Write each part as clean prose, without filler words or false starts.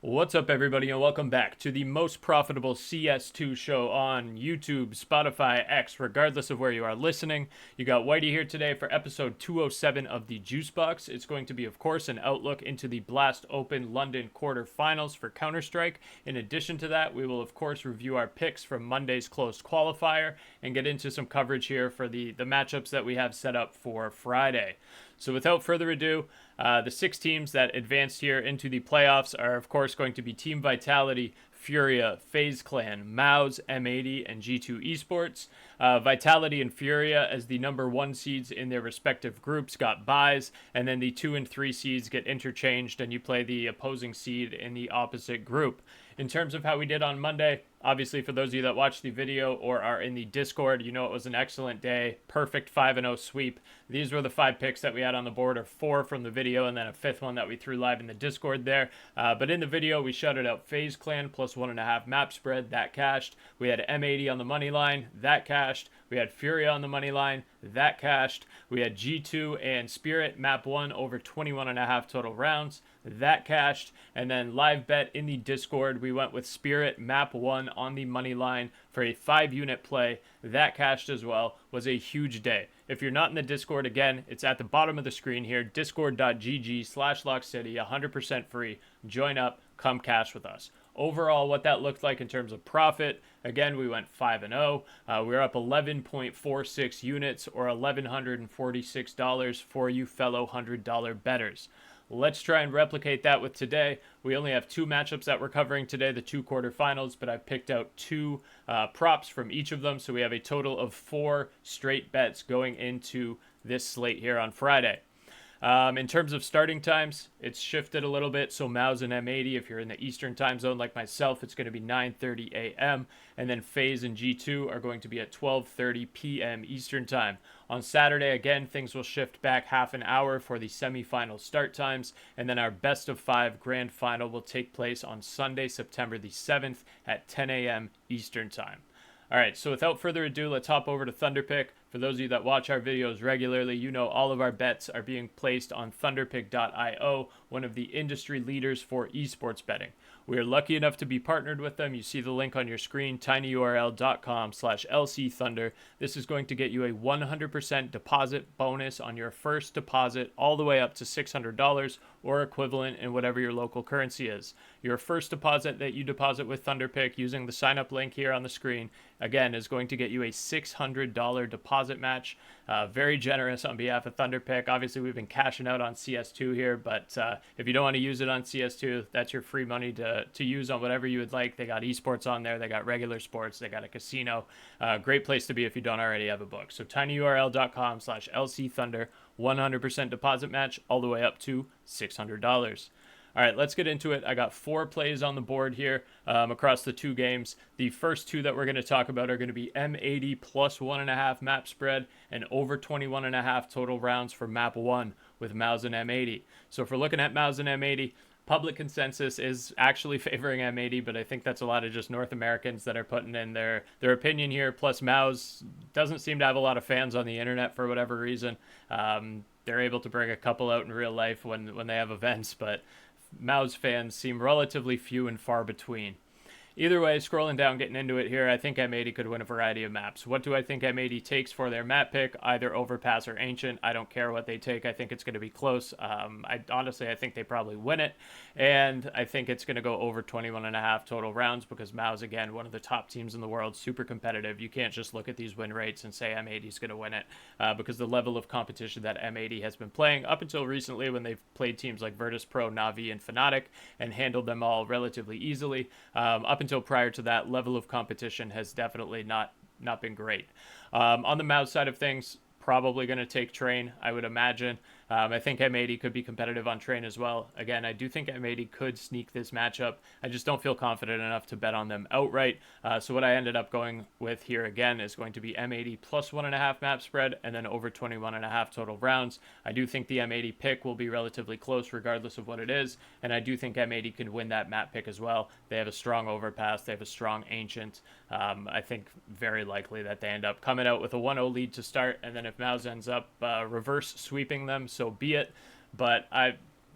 What's up, everybody, and welcome back to the most profitable CS2 show on YouTube, Spotify, X, regardless of where you are listening. You got Wighty here today for episode 207 of the JuiceBox. It's going to be, of course, an outlook into the Blast Open London quarterfinals for Counter-Strike. In addition to that, we will, of course, review our picks from Monday's closed qualifier and get into some coverage here for the matchups that we have set up for Friday. So without further ado, the 6 teams that advanced here into the playoffs are, of course, going to be Team Vitality, Furia, FaZe Clan, MOUZ, M80, and G2 Esports. Vitality and Furia, as the number 1 seeds in their respective groups, got buys, and then the 2 and 3 seeds get interchanged, and you play the opposing seed in the opposite group. In terms of how we did on Monday, obviously for those of you that watched the video or are in the Discord, you know it was an excellent day. Perfect 5-0 sweep. These were the 5 picks that we had on the board, or 4 from the video, and then a 5th one that we threw live in the Discord there. But in the video, we shouted out FaZe Clan plus 1.5 map spread. That cashed. We had M80 on the money line. That cashed. We had Furia on the money line. That cashed. We had G2 and Spirit map 1 over 21.5 total rounds. That cashed. And then live bet in the Discord, we went with Spirit map 1 on the money line for a 5-unit play. That cashed as well. Was a huge day. If you're not in the Discord, again, it's at the bottom of the screen here, discord.gg/LOCKCITY, 100% free. Join up, come cash with us. Overall, what that looked like in terms of profit, again, we went 5-0. We were up 11.46 units, or $1,146 for you fellow $100 bettors. Let's try and replicate that with today. We only have 2 matchups that we're covering today, the 2 quarterfinals, but I've picked out 2 props from each of them, so we have a total of 4 straight bets going into this slate here on Friday. In terms of starting times, it's shifted a little bit. So MOUZ and M80, if you're in the Eastern time zone like myself, it's going to be 9:30 a.m. And then FaZe and G2 are going to be at 12:30 p.m. Eastern time. On Saturday, again, things will shift back half an hour for the semifinal start times. And then our best of 5 grand final will take place on Sunday, September the 7th at 10 a.m. Eastern time. All right, so without further ado, let's hop over to Thunderpick. For those of you that watch our videos regularly, you know all of our bets are being placed on Thunderpick.io, one of the industry leaders for esports betting. We are lucky enough to be partnered with them. You see the link on your screen, tinyurl.com/LCThunder. This is going to get you a 100% deposit bonus on your first deposit all the way up to $600 or equivalent in whatever your local currency is. Your first deposit that you deposit with Thunderpick using the sign up link here on the screen, again, is going to get you a $600 deposit match. Very generous on behalf of Thunderpick. Obviously, we've been cashing out on CS2 here, but if you don't want to use it on CS2, that's your free money to use on whatever you would like. They got esports on there. They got regular sports. They got a casino. Great place to be if you don't already have a book. So tinyurl.com/LCThunder, 100% deposit match all the way up to $600. All right, let's get into it. I got 4 plays on the board here across the 2 games. The first 2 that we're going to talk about are going to be M80 plus 1.5 map spread and over 21.5 total rounds for map 1 with MOUZ and M80. So if we're looking at MOUZ and M80, public consensus is actually favoring M80, but I think that's a lot of just North Americans that are putting in their opinion here. Plus, MOUZ doesn't seem to have a lot of fans on the internet for whatever reason. They're able to bring a couple out in real life when they have events, but MOUZ fans seem relatively few and far between. Either way, scrolling down, getting into it here, I think M80 could win a variety of maps. What do I think M80 takes for their map pick? Either Overpass or Ancient. I don't care what they take. I think it's going to be close. I think they probably win it. And I think it's going to go over 21.5 total rounds because MOUZ, again, one of the top teams in the world, super competitive. You can't just look at these win rates and say M80 is going to win it because the level of competition that M80 has been playing up until recently when they've played teams like Virtus.pro, Na'Vi, and Fnatic and handled them all relatively easily. Up until prior to that, level of competition has definitely not been great. On the MOUZ side of things, probably going to take Train, I would imagine. I think M80 could be competitive on Train as well. Again, I do think M80 could sneak this matchup. I just don't feel confident enough to bet on them outright. So what I ended up going with here again is going to be M80 plus 1.5 map spread and then over 21.5 total rounds. I do think the M80 pick will be relatively close regardless of what it is. And I do think M80 can win that map pick as well. They have a strong Overpass. They have a strong Ancient. I think very likely that they end up coming out with a 1-0 lead to start. And then if MOUZ ends up reverse sweeping them, so be it. But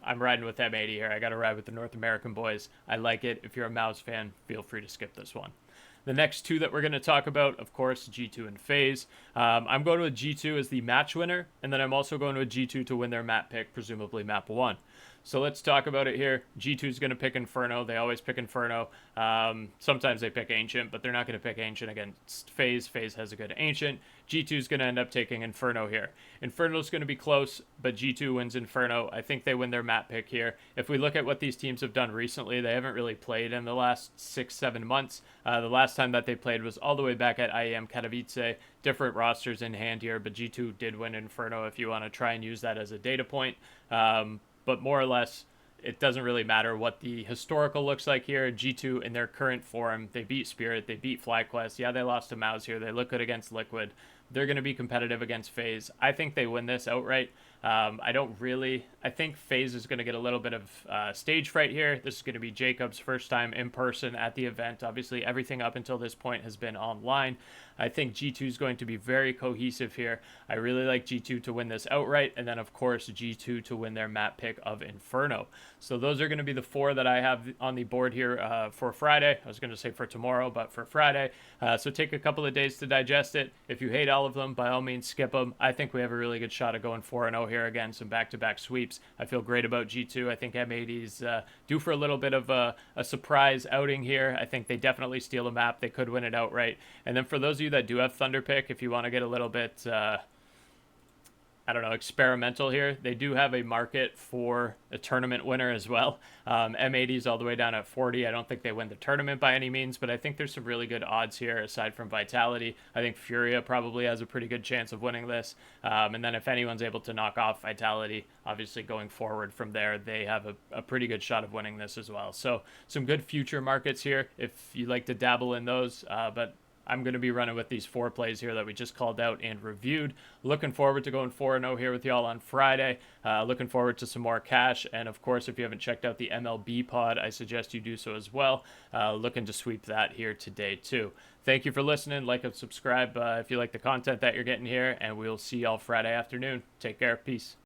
I'm riding with M80 here. I got to ride with the North American boys. I like it. If you're a MOUZ fan, feel free to skip this one. The next two that we're going to talk about, of course, G2 and FaZe. I'm going with G2 as the match winner, and then I'm also going with G2 to win their map pick, presumably map 1. So let's talk about it here. G2 is going to pick Inferno. They always pick Inferno. Sometimes they pick Ancient, but they're not going to pick Ancient against FaZe. FaZe has a good Ancient. G2 is going to end up taking Inferno here. Inferno is going to be close, but G2 wins Inferno. I think they win their map pick here. If we look at what these teams have done recently, they haven't really played in the last 6-7 months. The last time that they played was all the way back at IEM Katowice. Different rosters in hand here, but G2 did win Inferno if you want to try and use that as a data point. But more or less, it doesn't really matter what the historical looks like here. G2 in their current form, they beat Spirit, they beat FlyQuest. Yeah, they lost to MOUZ here. They look good against Liquid. They're going to be competitive against FaZe. I think they win this outright. I think FaZe is going to get a little bit of stage fright here. This is going to be Jacob's first time in person at the event. Obviously, everything up until this point has been online. I think G2 is going to be very cohesive here. I really like G2 to win this outright, and then, of course, G2 to win their map pick of Inferno. So those are going to be the four that I have on the board here for Friday. I was going to say for tomorrow, but for Friday. So take a couple of days to digest it. If you hate all of them, by all means, skip them. I think we have a really good shot of going 4-0 here. Again, some back-to-back sweeps. I feel great about G2. I think M80's due for a little bit of a surprise outing here. I think they definitely steal a map. They could win it outright. And then for those of you that do have Thunderpick, if you want to get a little bit experimental here, they do have a market for a tournament winner as well. M80's all the way down at 40. I don't think they win the tournament by any means, but I think there's some really good odds here aside from Vitality. I think Furia probably has a pretty good chance of winning this. And then if anyone's able to knock off Vitality, obviously going forward from there, they have a pretty good shot of winning this as well. So some good future markets here if you like to dabble in those. But I'm going to be running with these 4 plays here that we just called out and reviewed. Looking forward to going 4-0 here with y'all on Friday. Looking forward to some more cash. And, of course, if you haven't checked out the MLB pod, I suggest you do so as well. Looking to sweep that here today, too. Thank you for listening. Like and subscribe if you like the content that you're getting here. And we'll see y'all Friday afternoon. Take care. Peace.